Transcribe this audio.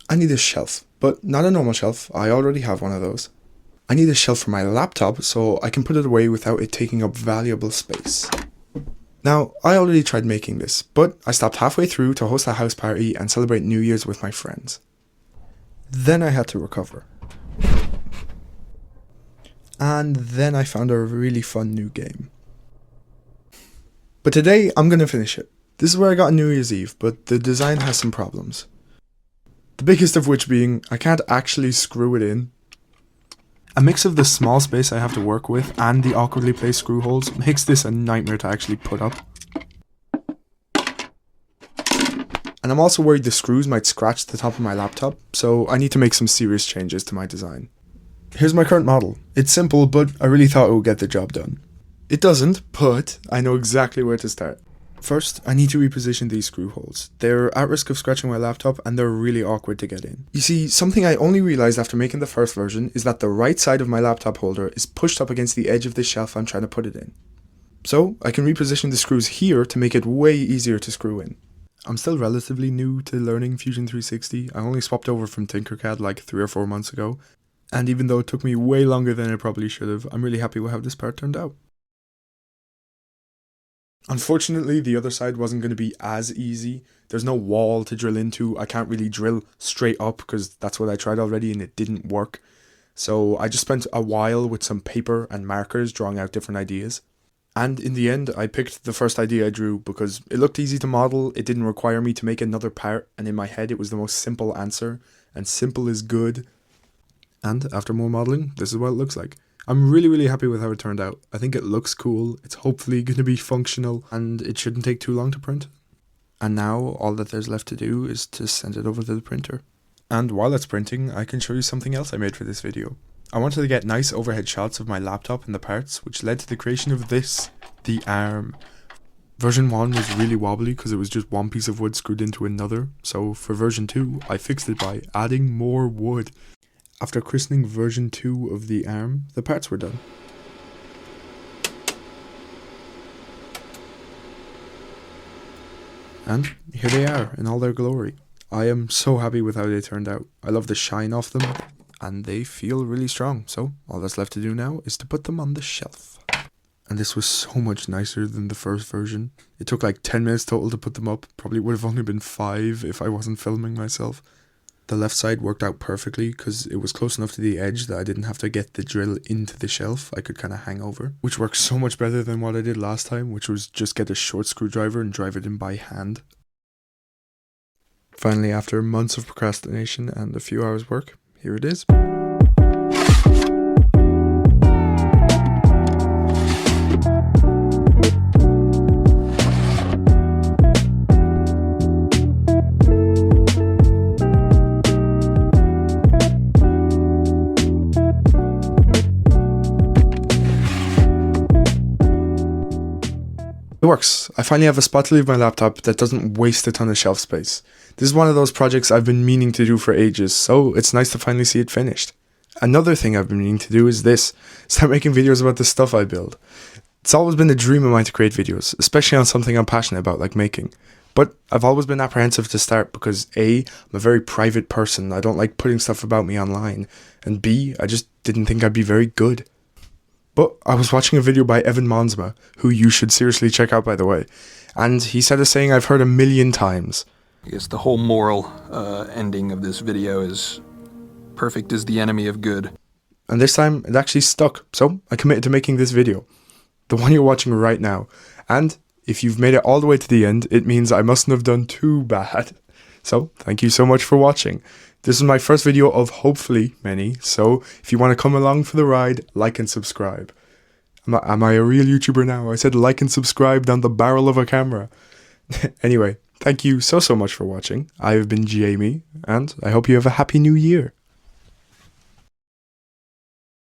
I need a shelf, but not a normal shelf, I already have one of those. I need a shelf for my laptop so I can put it away without it taking up valuable space. Now, I already tried making this, but I stopped halfway through to host a house party and celebrate New Year's with my friends. Then I had to recover. And then I found a really fun new game. But today, I'm gonna finish it. This is where I got on New Year's Eve, but the design has some problems. The biggest of which being, I can't actually screw it in. A mix of the small space I have to work with and the awkwardly placed screw holes makes this a nightmare to actually put up. And I'm also worried the screws might scratch the top of my laptop, so I need to make some serious changes to my design. Here's my current model. It's simple, but I really thought it would get the job done. It doesn't, but I know exactly where to start. First, I need to reposition these screw holes. They're at risk of scratching my laptop and they're really awkward to get in. You see, something I only realized after making the first version is that the right side of my laptop holder is pushed up against the edge of the shelf I'm trying to put it in. So, I can reposition the screws here to make it way easier to screw in. I'm still relatively new to learning Fusion 360. I only swapped over from Tinkercad like 3 or 4 months ago. And even though it took me way longer than it probably should have, I'm really happy with how this part turned out. Unfortunately, the other side wasn't going to be as easy. There's no wall to drill into. I can't really drill straight up because that's what I tried already and it didn't work. So I just spent a while with some paper and markers drawing out different ideas. And in the end, I picked the first idea I drew because it looked easy to model, it didn't require me to make another part, and in my head it was the most simple answer, and simple is good. And after more modeling, this is what it looks like. I'm really happy with how it turned out. I think it looks cool, it's hopefully going to be functional, and it shouldn't take too long to print. And now, all that there's left to do is to send it over to the printer. And while it's printing, I can show you something else I made for this video. I wanted to get nice overhead shots of my laptop and the parts, which led to the creation of this, the arm. Version 1 was really wobbly because it was just one piece of wood screwed into another, so for version 2, I fixed it by adding more wood. After christening version 2 of the arm, the parts were done. And here they are in all their glory. I am so happy with how they turned out. I love the shine off them, and they feel really strong, so all that's left to do now is to put them on the shelf. And this was so much nicer than the first version. It took like 10 minutes total to put them up, probably would have only been 5 if I wasn't filming myself. The left side worked out perfectly because it was close enough to the edge that I didn't have to get the drill into the shelf. I could kind of hang over, which works so much better than what I did last time, which was just get a short screwdriver and drive it in by hand. Finally, after months of procrastination and a few hours work, here it is. It works. I finally have a spot to leave my laptop that doesn't waste a ton of shelf space. This is one of those projects I've been meaning to do for ages, so it's nice to finally see it finished. Another thing I've been meaning to do is this, start making videos about the stuff I build. It's always been a dream of mine to create videos, especially on something I'm passionate about like making. But I've always been apprehensive to start because A, I'm a very private person, I don't like putting stuff about me online, and B, I just didn't think I'd be very good. But I was watching a video by Evan Monsma, who you should seriously check out by the way, and he said a saying I've heard a million times. I guess the whole moral ending of this video is perfect is the enemy of good. And this time it actually stuck, so I committed to making this video. The one you're watching right now. And if you've made it all the way to the end, it means I mustn't have done too bad. So thank you so much for watching. This is my first video of hopefully many, so if you want to come along for the ride, like and subscribe. Am I a real YouTuber now? I said like and subscribe down the barrel of a camera. Anyway, thank you so much for watching. I have been Jamie, and I hope you have a happy new year.